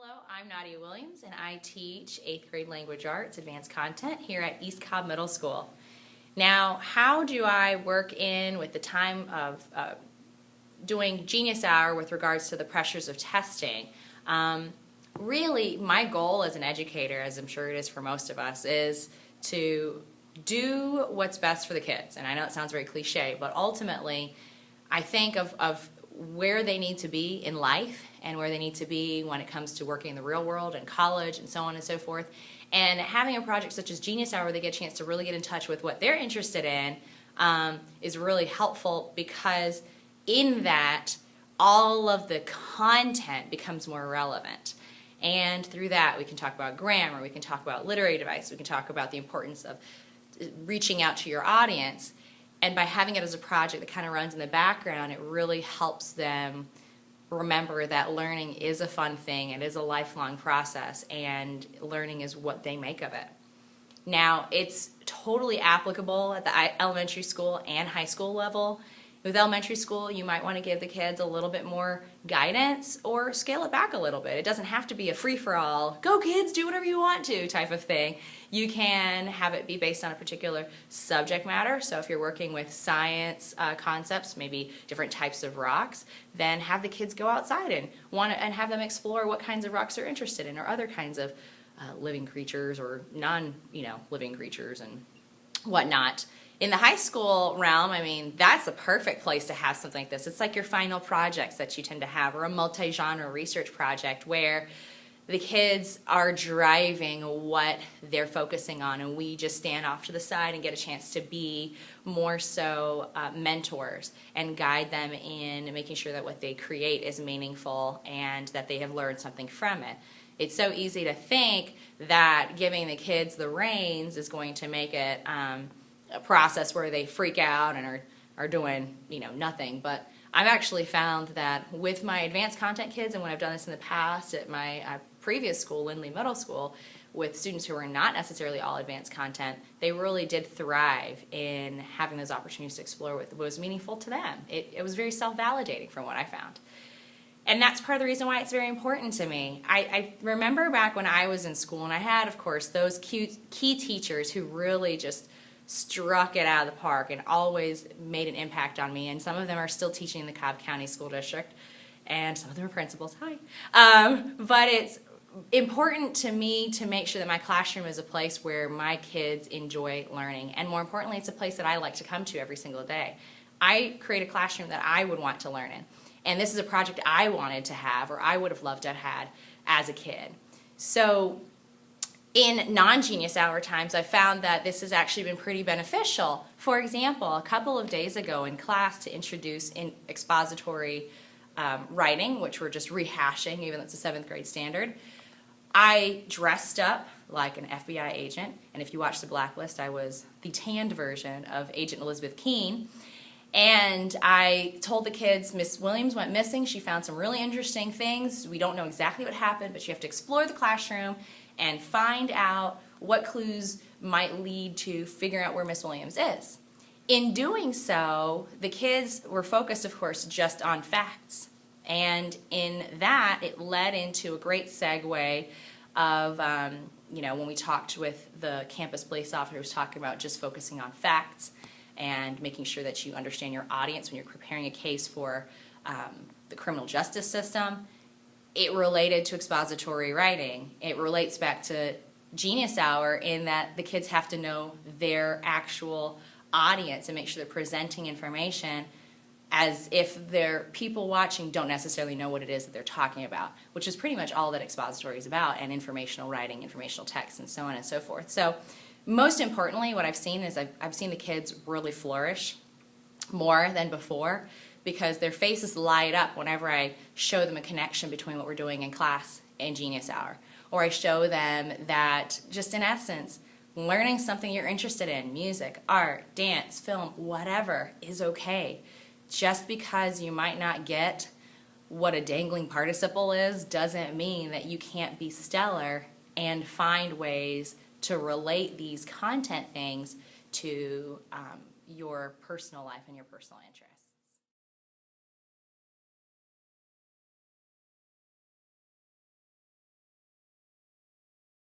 Hello, I'm Nadia Williams, and I teach 8th grade language arts advanced content here at East Cobb Middle School. Now, how do I work in with the time of doing Genius Hour with regards to the pressures of testing? Really, my goal as an educator, as I'm sure it is for most of us, is to do what's best for the kids. And I know it sounds very cliche, but ultimately, I think of where they need to be in life and where they need to be when it comes to working in the real world and college and so on and so forth. And having a project such as Genius Hour where they get a chance to really get in touch with what they're interested in is really helpful, because in that, all of the content becomes more relevant. And through that, we can talk about grammar, we can talk about literary device, we can talk about the importance of reaching out to your audience. And by having it as a project that kind of runs in the background, it really helps them remember that learning is a fun thing, it is a lifelong process, and learning is what they make of it. Now, it's totally applicable at the elementary school and high school level. With elementary school, you might want to give the kids a little bit more guidance or scale it back a little bit. It doesn't have to be a free-for-all, go kids, do whatever you want to type of thing. You can have it be based on a particular subject matter. So if you're working with science concepts, maybe different types of rocks, then have the kids go outside and have them explore what kinds of rocks they're interested in, or other kinds of living creatures or non-living creatures and whatnot. In the high school realm, I mean, that's a perfect place to have something like this. It's like your final projects that you tend to have, or a multi-genre research project where the kids are driving what they're focusing on, and we just stand off to the side and get a chance to be more so mentors and guide them in making sure that what they create is meaningful and that they have learned something from it. It's so easy to think that giving the kids the reins is going to make it a process where they freak out and are doing nothing. But I've actually found that with my advanced content kids, and when I've done this in the past at my previous school, Lindley Middle School, with students who were not necessarily all advanced content, they really did thrive in having those opportunities to explore what was meaningful to them. It was very self-validating from what I found. And that's part of the reason why it's very important to me. I remember back when I was in school, and I had, of course, those key teachers who really just struck it out of the park and always made an impact on me. And some of them are still teaching in the Cobb County School District, and some of them are principals. Hi. But it's important to me to make sure that my classroom is a place where my kids enjoy learning. And more importantly, it's a place that I like to come to every single day. I create a classroom that I would want to learn in. And this is a project I wanted to have, or I would have loved to have had as a kid. So in non-Genius Hour times, I found that this has actually been pretty beneficial. For example, a couple of days ago in class, to introduce expository writing, which we're just rehashing, even though it's a 7th grade standard, I dressed up like an FBI agent. And if you watch The Blacklist, I was the tanned version of Agent Elizabeth Keene. And I told the kids, Miss Williams went missing. She found some really interesting things. We don't know exactly what happened, but you have to explore the classroom and find out what clues might lead to figuring out where Miss Williams is. In doing so, the kids were focused, of course, just on facts. And in that, it led into a great segue of, when we talked with the campus police officer who was talking about just focusing on facts and making sure that you understand your audience when you're preparing a case for the criminal justice system. It related to expository writing. It relates back to Genius Hour in that the kids have to know their actual audience and make sure they're presenting information as if their people watching don't necessarily know what it is that they're talking about, which is pretty much all that expository is about, and informational writing, informational text, and so on and so forth. So most importantly, what I've seen is I've seen the kids really flourish more than before, because their faces light up whenever I show them a connection between what we're doing in class and Genius Hour. Or I show them that, just in essence, learning something you're interested in, music, art, dance, film, whatever, is okay. Just because you might not get what a dangling participle is doesn't mean that you can't be stellar and find ways to relate these content things to your personal life and your personal interests.